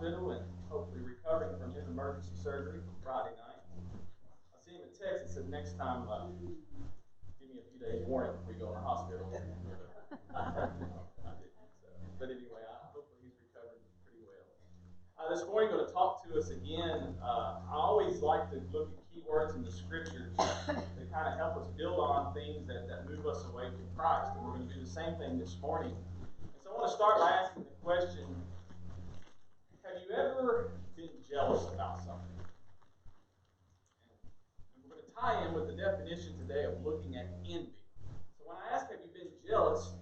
hospital and hopefully recovering from his emergency surgery from Friday night. I see him a text that said, next time, give me a few days warning before you go in the hospital. I didn't, so. But anyway, hopefully he's recovering pretty well. This morning, I'm going to talk to us again. I always like to look at keywords in the scriptures that kind of help us build on things that move us away from Christ. And we're going to do the same thing this morning. And so I want to start by asking the question, have you ever been jealous about something? And we're going to tie in with the definition today of looking at envy. So when I ask, have you been jealous?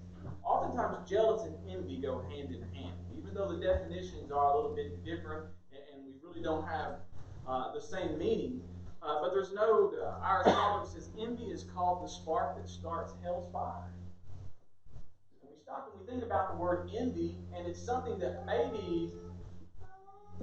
Oftentimes, jealous and envy go hand in hand. Even though the definitions are a little bit different and we really don't have the same meaning, but there's no, our scholar says, envy is called the spark that starts hell's fire. And we stop and we think about the word envy, and it's something that maybe,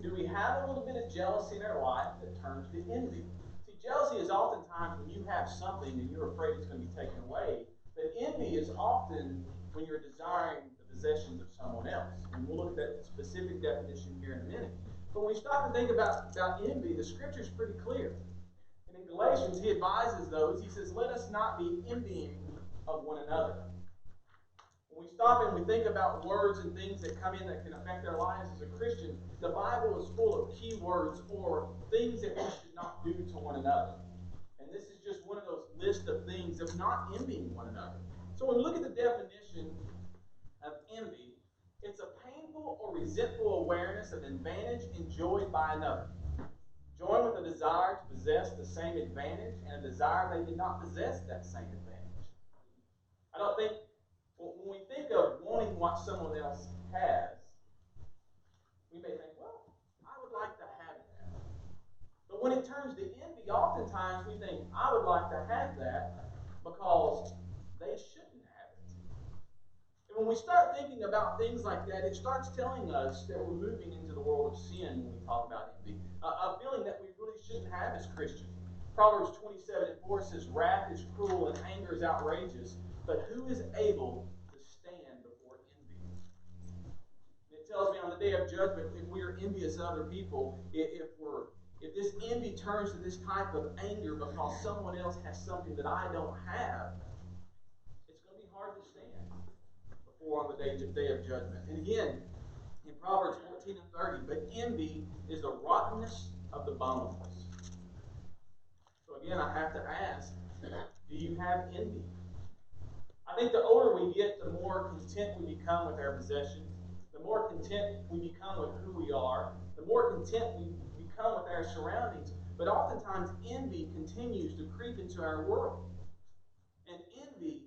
do we have a little bit of jealousy in our life that turns to envy? See, jealousy is oftentimes when you have something and you're afraid it's going to be taken away, but envy is often when you're desiring the possessions of someone else. And we'll look at that specific definition here in a minute. But when we stop and think about envy, the scripture is pretty clear. And in Galatians, he advises those, he says, let us not be envying of one another. When we stop and we think about words and things that come in that can affect our lives as a Christian, the Bible is full of key words or things that we should not do to one another. And this is just one of those lists of things of not envying one another. So when we look at the definition of envy, it's a painful or resentful awareness of advantage enjoyed by another, joined with a desire to possess the same advantage and a desire they did not possess that same advantage. I don't think, when we think of wanting what someone else has, we may think, well, I would like to have that. But when it turns to envy, oftentimes we think, I would like to have that because they shouldn't have it. And when we start thinking about things like that, it starts telling us that we're moving into the world of sin when we talk about envy. A feeling that we really shouldn't have as Christians. Proverbs 27:4 says, wrath is cruel and anger is outrageous, but who is able to stand before envy? And it tells me on the day of judgment, if we are envious of other people, if this envy turns to this type of anger because someone else has something that I don't have, it's going to be hard to stand before on the day of judgment. And again, in Proverbs 14:30, but envy is the rottenness of the bones. So again, I have to ask, do you have envy? I think the older we get, the more content we become with our possessions, the more content we become with who we are, the more content we become with our surroundings. But oftentimes, envy continues to creep into our world. And envy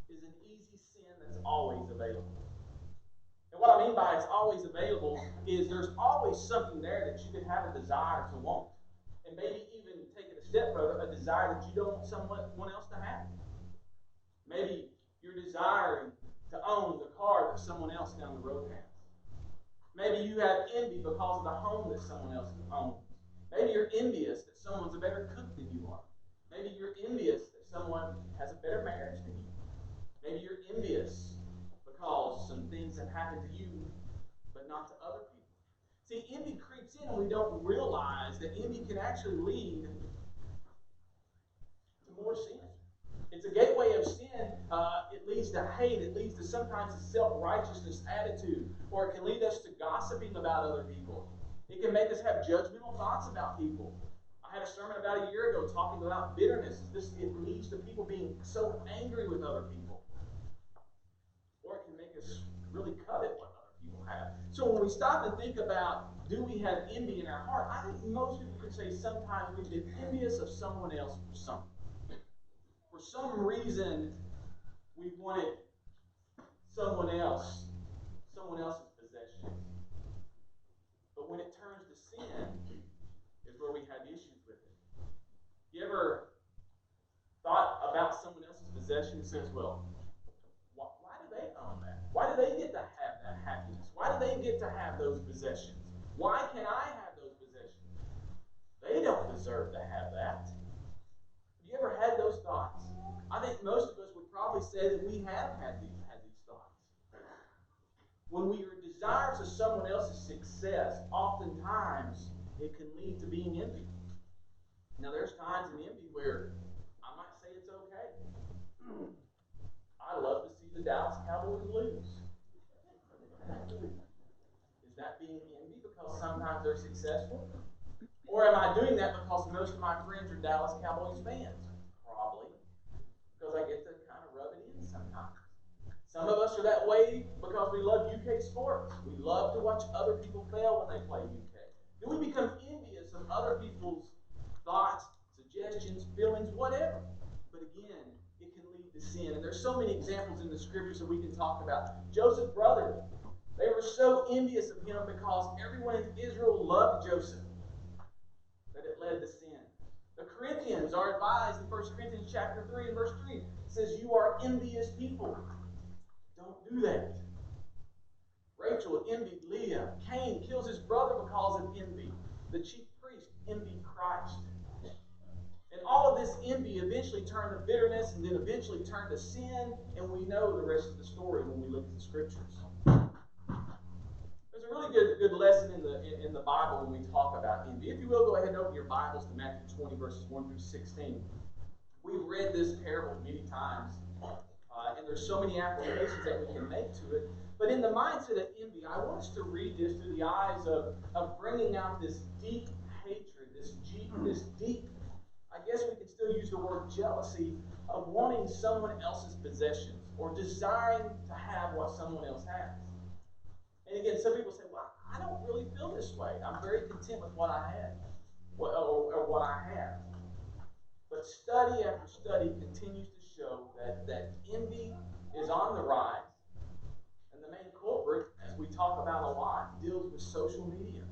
is an easy sin that's always available. And what I mean by it's always available is there's always something there that you could have a desire to want. And maybe even take it a step further, a desire that you don't want someone else to have. Maybe you're desiring to own the car that someone else down the road has. Maybe you have envy because of the home that someone else owns. Maybe you're envious that someone's a better cook than you are. Maybe you're envious that someone has a better marriage than you. Maybe you're envious because some things have happened to you, but not to other people. See, envy creeps in and we don't realize that envy can actually lead to more sin. It's a gateway of sin. It leads to hate. It leads to sometimes a self-righteousness attitude. Or it can lead us to gossiping about other people. It can make us have judgmental thoughts about people. I had a sermon about a year ago talking about bitterness. It leads to people being so angry with other people. Or it can make us really covet what other people have. So when we stop and think about, do we have envy in our heart? I think most people could say sometimes we've been envious of someone else for something. For some reason, we wanted someone else's possessions. But when it turns to sin, is where we have issues with it. You ever thought about someone else's possession and says, well, why do they own that? Why do they get to have that happiness? Why do they get to have those possessions? Why can't I have those possessions? They don't deserve to have that. Have you ever had those thoughts? I think most of us would probably say that we have had these thoughts. When we are desires of someone else's success, oftentimes it can lead to being envy. Now, there's times in envy where I might say it's okay. I love to see the Dallas Cowboys lose. Is that being envy because sometimes they're successful? Or am I doing that because most of my friends are Dallas Cowboys fans? Probably. Because I get to kind of rub it in sometimes. Some of us are that way because we love UK sports. We love to watch other people fail when they play UK. Then we become envious of other people's thoughts, suggestions, feelings, whatever. But again, it can lead to sin. And there's so many examples in the scriptures that we can talk about. Joseph's brothers, they were so envious of him because everyone in Israel loved Joseph that it led to sin. The Corinthians are advised in 1 Corinthians chapter 3 and verse 3. It says, you are envious people. Don't do that. Rachel envied Leah. Cain kills his brother because of envy. The chief priest envied Christ. And all of this envy eventually turned to bitterness and then eventually turned to sin. And we know the rest of the story when we look at the scriptures. There's a really good lesson in the Bible when we talk about envy. If you will, go ahead and open your Bibles to Matthew 20, verses 1 through 16. We've read this parable many times, and there's so many applications that we can make to it. But in the mindset of envy, I want us to read this through the eyes of bringing out this deep hatred, this deep, I guess we could still use the word jealousy, of wanting someone else's possessions or desiring to have what someone else has. And again, some people say, well, I don't really feel this way. I'm very content with what I have, or what I have. But study after study continues to show that envy is on the rise. And the main culprit, as we talk about a lot, deals with social media.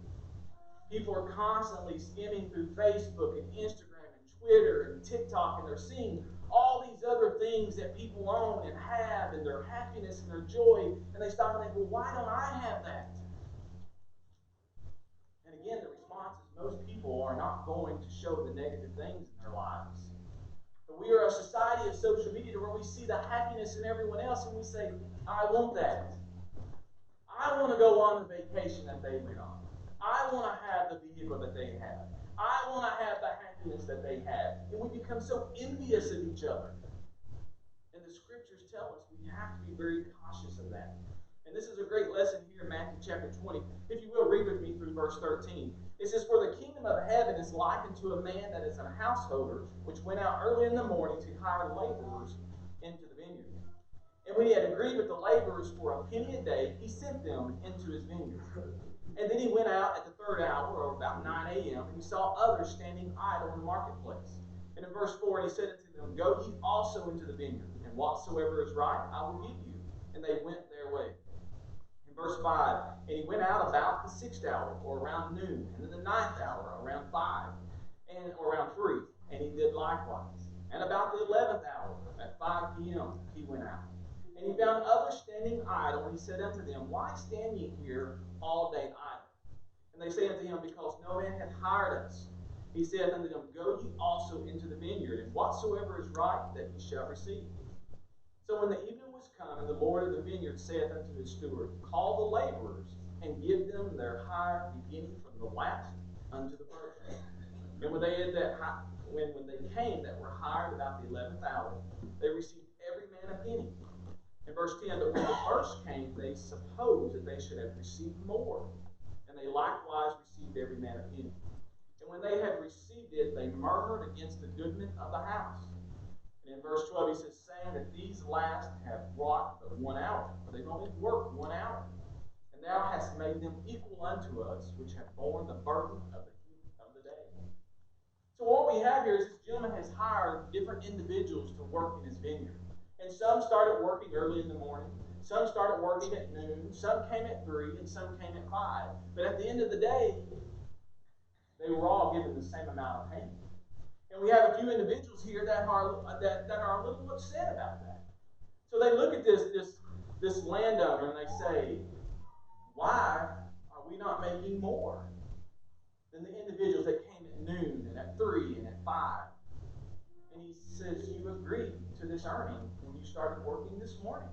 People are constantly skimming through Facebook and Instagram and Twitter and TikTok, and they're seeing all these other things that people own and have, and their happiness and their joy, and they stop and think, well, why don't I have that? And again, the response is most people are not going to show the negative things in their lives. But we are a society of social media where we see the happiness in everyone else, and we say, I want that. I want to go on the vacation that they went on. I want to have the vehicle that they have. I want to have the happiness that they have. And we become so envious of each other. And the scriptures tell us we have to be very cautious of that. And this is a great lesson here in Matthew chapter 20. If you will, read with me through verse 13. It says, for the kingdom of heaven is likened to a man that is a householder, which went out early in the morning to hire laborers into the vineyard. And when he had agreed with the laborers for a penny a day, he sent them into his vineyard. And then he went out at the third hour, or about 9 a.m., and he saw others standing idle in the marketplace. And in verse 4, he said unto them, go ye also into the vineyard, and whatsoever is right I will give you. And they went their way. In verse 5, and he went out about the 6th hour, or around noon, and in the 9th hour, around 5, or around 3, and he did likewise. And about the 11th hour, at 5 p.m., he went out. And he found others standing idle, and he said unto them, why stand ye here all day idle? And they say unto him, because no man hath hired us. He saith unto them, go ye also into the vineyard, and whatsoever is right, that ye shall receive. So when the evening was come, and the Lord of the vineyard saith unto his steward, call the laborers, and give them their hire, beginning from the last unto the first. And when they came that were hired about the 11th hour, they received every man a penny. In verse 10, but when the first came, they supposed that they should have received more. And they likewise received every man a penny. And when they had received it, they murmured against the goodman of the house. And in verse 12, he says, saying that these last have wrought but 1 hour. For they've only worked 1 hour. And thou hast made them equal unto us, which have borne the burden of the heat of the day. So what we have here is this gentleman has hired different individuals to work in his vineyard. And some started working early in the morning. Some started working at noon. Some came at 3, and some came at 5. But at the end of the day, they were all given the same amount of payment. And we have a few individuals here that are a little upset about that. So they look at this landowner and they say, why are we not making more than the individuals that came at noon and at 3 and at 5? And he says, you agreed to this earning when you started working this morning.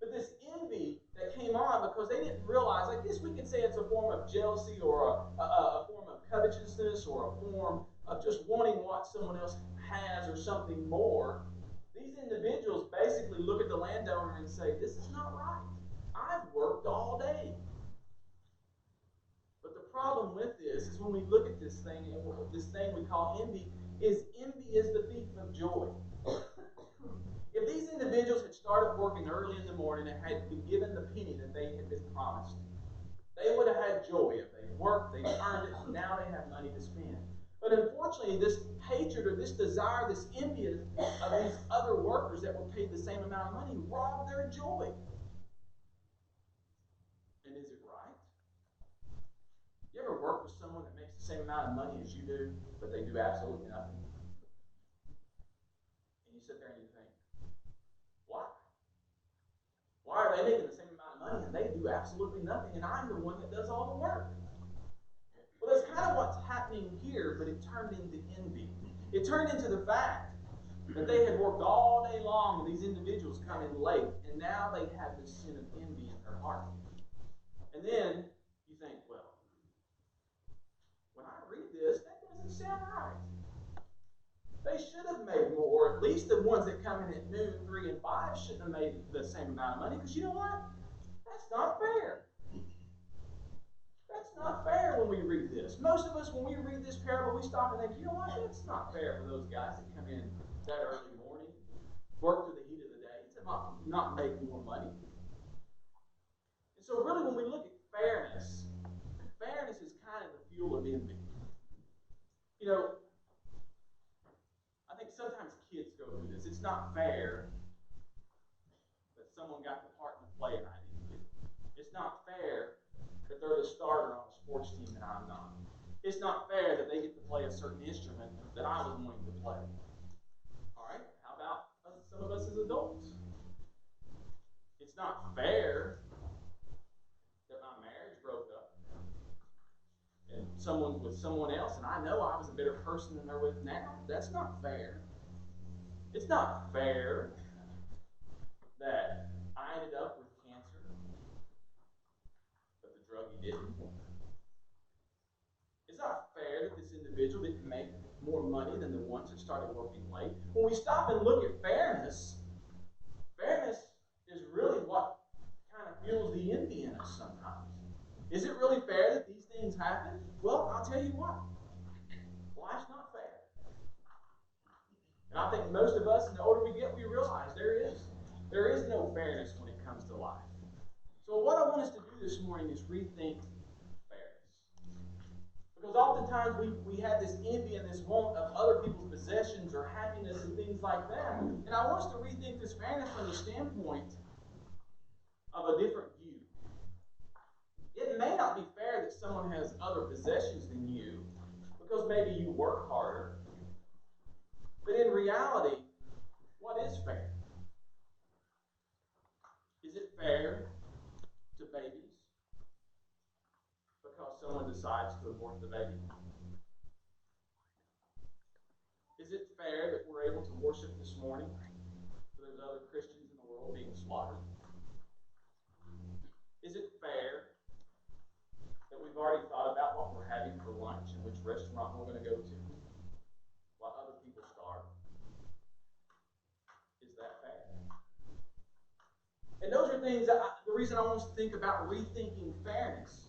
But this envy that came on because they didn't realize, I guess we could say it's a form of jealousy or a form of covetousness or a form of just wanting what someone else has or something more. These individuals basically look at the landowner and say, this is not right. I've worked all day. But the problem with this is when we look at this thing we call envy is the thief of joy. If these individuals had started working early in the morning and had been given the penny that they had been promised, they would have had joy. If they worked, they earned it, and now they have money to spend. But unfortunately, this hatred or this desire, this envy of these other workers that were paid the same amount of money robbed their joy. And is it right? You ever work with someone that makes the same amount of money as you do, but they do absolutely nothing? And you sit there and you think, why? Why are they making the same amount of money and they do absolutely nothing, and I'm the one that does all the work? Well, that's kind of what's happening here, but it turned into envy. It turned into the fact that they had worked all day long and these individuals come in late, and now they have this sin of envy in their heart. And then you think, well, when I read this, that doesn't sound right. They should have made more. At least the ones that come in at noon, 3 and 5 shouldn't have made the same amount of money, because you know what? That's not fair. That's not fair when we read this. Most of us, when we read this parable, we stop and think, you know what? That's not fair for those guys that come in that early morning, work to the heat of the day, to not make more money. And so really when we look at fairness is kind of the fuel of envy. You know, I think sometimes kids go through this. It's not fair that someone got the part in the play and I didn't get it. It's not fair that they're the starter on a sports team and I'm not. It's not fair that they get to play a certain instrument that I was wanting to play. All right, how about some of us as adults? It's not fair that my marriage broke up and someone's with someone else and I know I was a better person than they're with now. That's not fair. It's not fair that I ended up with cancer, but the druggie didn't. It's not fair that this individual didn't make more money than the ones that started working late. When we stop and look at fairness is really what kind of fuels the envy in us sometimes. Is it really fair that these things happen? Well, I'll tell you what. Life's not fair. And I think most of us, the older we get, we realize there is no fairness when it comes to life. So what I want us to do this morning is rethink fairness. Because oftentimes we have this envy and this want of other people's possessions or happiness and things like that. And I want us to rethink this fairness from the standpoint of a different view. It may not be fair that someone has other possessions than you, because maybe you work harder. But in reality, what is fair? Is it fair to babies because someone decides to abort the baby? Is it fair that we're able to worship this morning so there's other Christians in the world being slaughtered? Is it fair that we've already thought about what we're having for lunch and which restaurant we're going to go to while other people starve? Is that fair? And those are things that the reason I want us to think about rethinking fairness.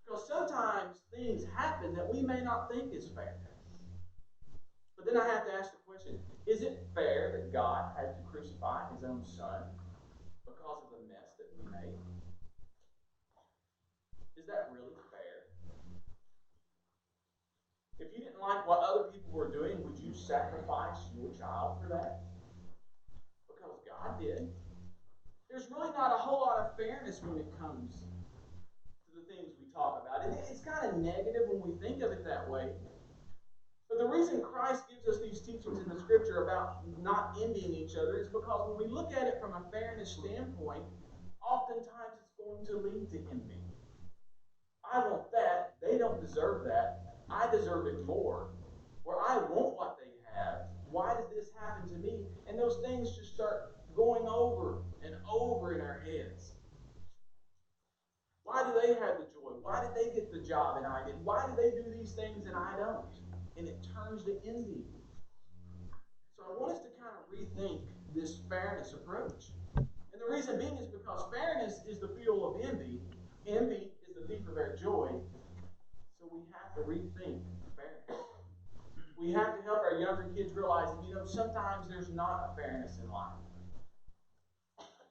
Because sometimes things happen that we may not think is fair. But then I have to ask the question, is it fair that God had to crucify his own son because of the mess that we made? Is that really fair? If you didn't like what other people were doing, would you sacrifice your child for that? Because God did. There's really not a whole lot of fairness when it comes to the things we talk about. And it's kind of negative when we think of it that way. But the reason Christ gives us these teachings in the Scripture about not envying each other is because when we look at it from a fairness standpoint, oftentimes it's going to lead to envy. I want that. They don't deserve that. I deserve it more. Or I want what they have. Why did this happen to me? And those things just start going over and over in our heads. Why do they have the joy? Why did they get the job and I didn't? Why do they do these things and I don't? And it turns to envy. So I want us to kind of rethink this fairness approach. And the reason being is because fairness is the fuel of envy. Envy is the thief of our joy. So we have to rethink fairness. We have to help our younger kids realize that, sometimes there's not a fairness in life.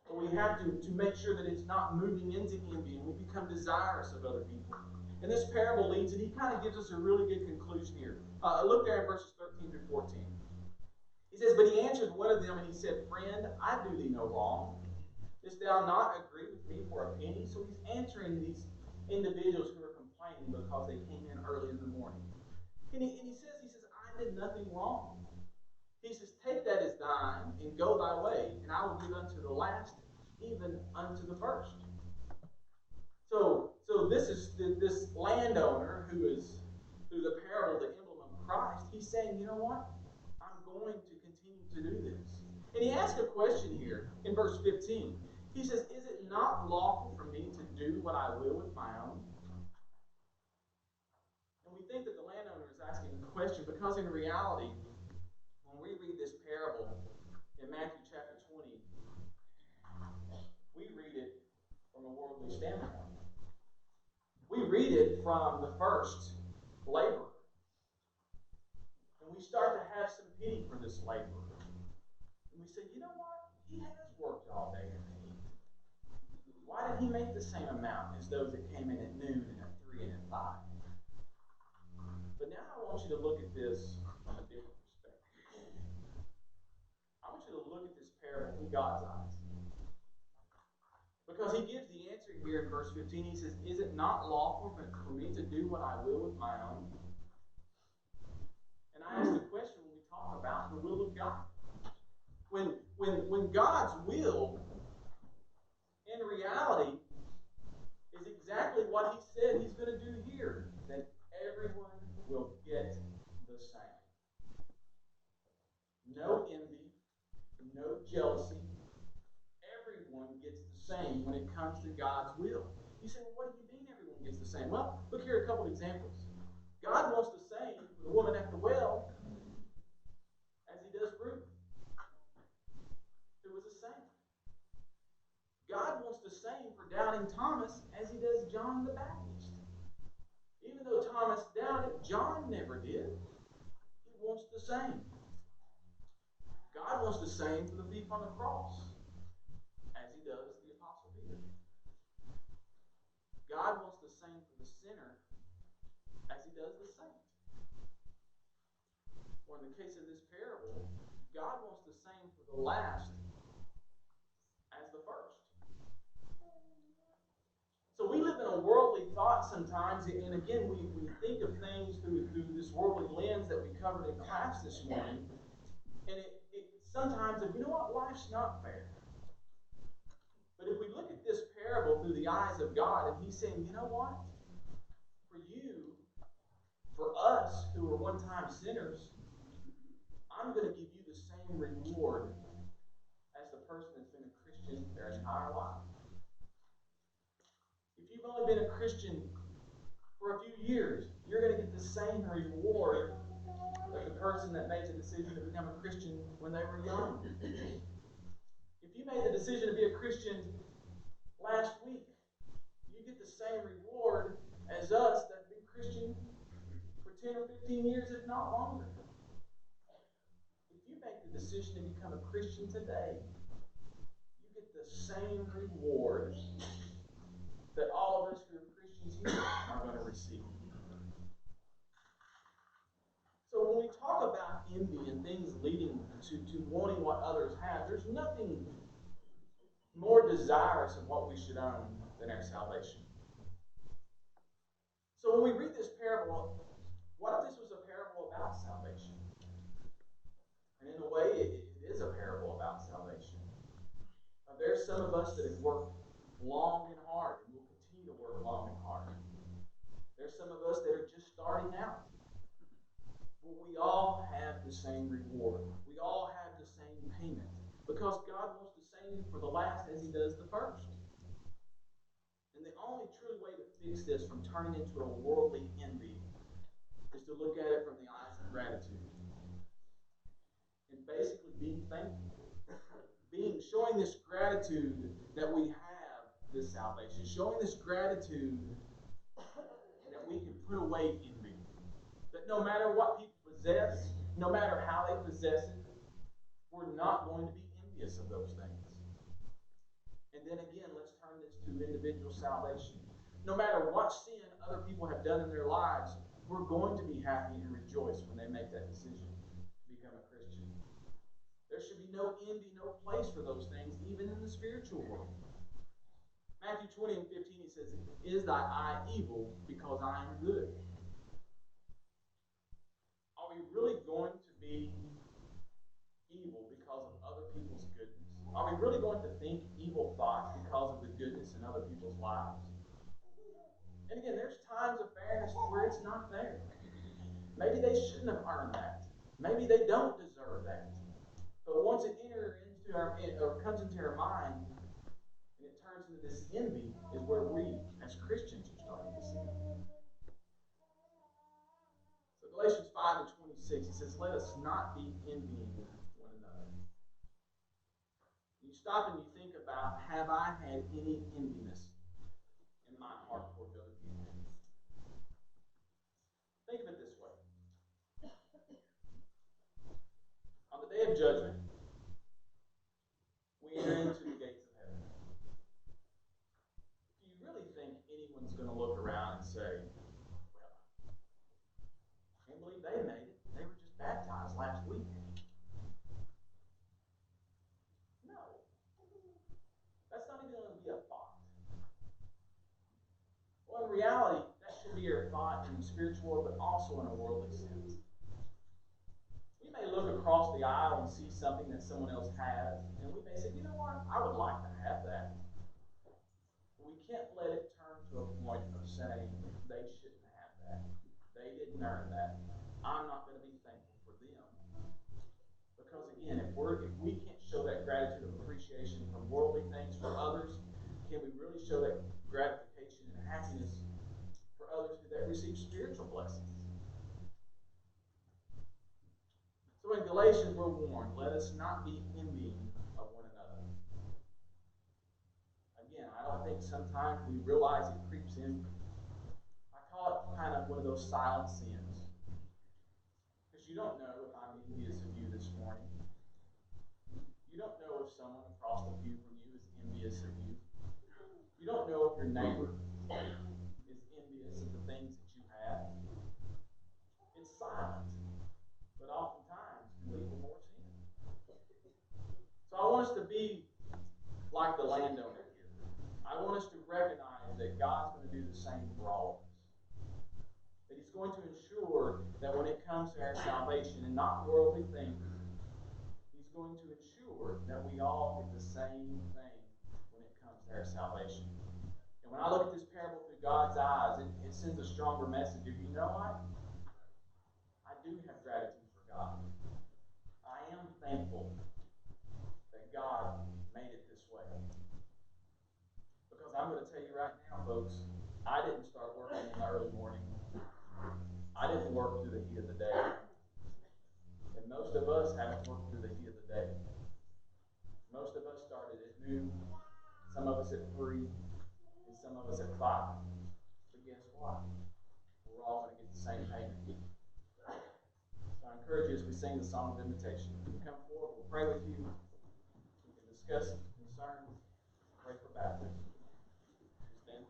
But we have to make sure that it's not moving into envy and we become desirous of other people. And this parable leads, and he kind of gives us a really good conclusion here. Look there in verses 13 through 14. He says, "But he answered one of them, and he said, Friend, I do thee no wrong. Dost thou not agree with me for a penny?" So he's answering these individuals who are complaining because they came in early in the morning. And he says, I did nothing wrong. He says, "Take that as thine, and go thy way, and I will give unto the last, even unto the first." So this is this landowner who is, through the parable, the emblem of Christ. He's saying, you know what? I'm going to continue to do this. And he asks a question here in verse 15. He says, "Is it not lawful for me to do what I will with my own?" And we think that the landowner is asking a question because in reality, when we read this parable in Matthew chapter 20, we read it from a worldly standpoint. We read it from the first laborer. And we start to have some pity for this laborer. And we say, you know what? He has worked all day and paid. Why did he make the same amount as those that came in at noon and at 3 and at 5? But now I want you to look at this from a different perspective. I want you to look at this parable through God's eyes. Because he gives the answer here in verse 15. He says, "Is it not lawful for me to do what I will with my own?" And I ask the question when we talk about the will of God. When God's will, in reality, is exactly what he said he's going to do here, that everyone will get the same. No envy, no jealousy. Everyone gets the same when it comes to God's will. You say, well, what do you mean everyone gets the same? Well, look here at a couple of examples. God wants the same for the woman at the well as he does Ruth, who was a saint. God wants the same for doubting Thomas as he does John the Baptist. Even though Thomas doubted, John never did. He wants the same. God wants the same for the thief on the cross as he does the Apostle Peter. God wants the same for the sinner as he does the saint. Or in the case of this parable, God wants the same for the last as the first. So we live in a worldly thought sometimes, and again, we think of things through this worldly lens that we covered in class this morning, and it sometimes, you know what, life's not fair. But if we look at this parable through the eyes of God, and he's saying, you know what, for you, for us who were one-time sinners, I'm going to give you the same reward as the person that's been a Christian their entire life. If you've only been a Christian for a few years, you're going to get the same reward as the person that made the decision to become a Christian when they were young. If you made the decision to be a Christian last week, you get the same reward as us that have been Christian for 10 or 15 years, if not longer. If you make the decision to become a Christian today, you get the same reward that all of us who are Christians here are going to receive. So when we talk about envy and things leading to wanting what others have, there's nothing more desirous of what we should own than our salvation. So when we read this parable, what if this was a parable about salvation? And in a way, it is a parable about salvation. There's some of us that have worked long and hard and will continue to work long and hard. There's some of us that are just starting out. But we all have the same reward. We all have the same payment. Because God wants the same for the last as he does the first. And the only true fix this from turning into a worldly envy is to look at it from the eyes of gratitude. And basically being thankful. Showing this gratitude that we have this salvation. Showing this gratitude that we can put away envy. That no matter what people possess, no matter how they possess it, we're not going to be envious of those things. And then again, let's turn this to individual salvation. No matter what sin other people have done in their lives, we're going to be happy and rejoice when they make that decision to become a Christian. There should be no envy, no place for those things, even in the spiritual world. Matthew 20 and 15, he says, "Is thy eye evil because I am good?" Are we really going to be evil because of other people's goodness? Are we really going to think evil thoughts because of the goodness in other people's lives? And again, there's times of fairness where it's not there. Maybe they shouldn't have earned that. Maybe they don't deserve that. But once it comes into our mind, and it turns into this envy, is where we, as Christians, are starting to see. So Galatians 5 and 26, it says, "Let us not be envying one another." You stop and you think about, have I had any enviness in my heart toward other people? Think of it this way. On the day of judgment, we enter into the gates of heaven. Do you really think anyone's going to look around and say, well, I can't believe they made it. They were just baptized last week. No. That's not even going to be a thought. Well, in reality, that should be our thought in the spiritual world, but also in a worldly sense. We may look across the aisle and see something that someone else has, and we may say, you know what, I would like to have that. But we can't let it turn to a point of saying they shouldn't have that. They didn't earn that. I'm not going to be thankful for them. Because again, if we can't show that gratitude of appreciation from worldly things for others, can we really show that gratification and happiness for others that receive spiritual blessings? So in Galatians, we're warned, let us not be envying of one another. Again, I don't think sometimes we realize it creeps in. I call it kind of one of those silent sins. Because you don't know if I'm envious of you this morning. You don't know if someone across the pew from you is envious of you. You don't know if your neighbor is envious of the things that you have. It's silent. But oftentimes can lead to more sin. So I want us to be like the landowner here. I want us to recognize that God's going to do the same for all of us. That He's going to ensure that when it comes to our salvation and not worldly things, He's going to ensure that we all get the same thing when it comes to our salvation. And when I look at this parable through God's eyes, it sends a stronger message of, you know what? I do have gratitude for God. I am thankful that God made it this way. Because I'm going to tell you right now, folks, I didn't start working in the early morning. I didn't work through the heat of the day. And most of us haven't worked through the heat of the day. Most of us started at noon, some of us at 3, and some of us at 5. But guess what? We're all going to get the same payment. So I encourage you as we sing the song of invitation. You come forward, we'll pray with you. We can discuss concerns, pray for baptism. Stand.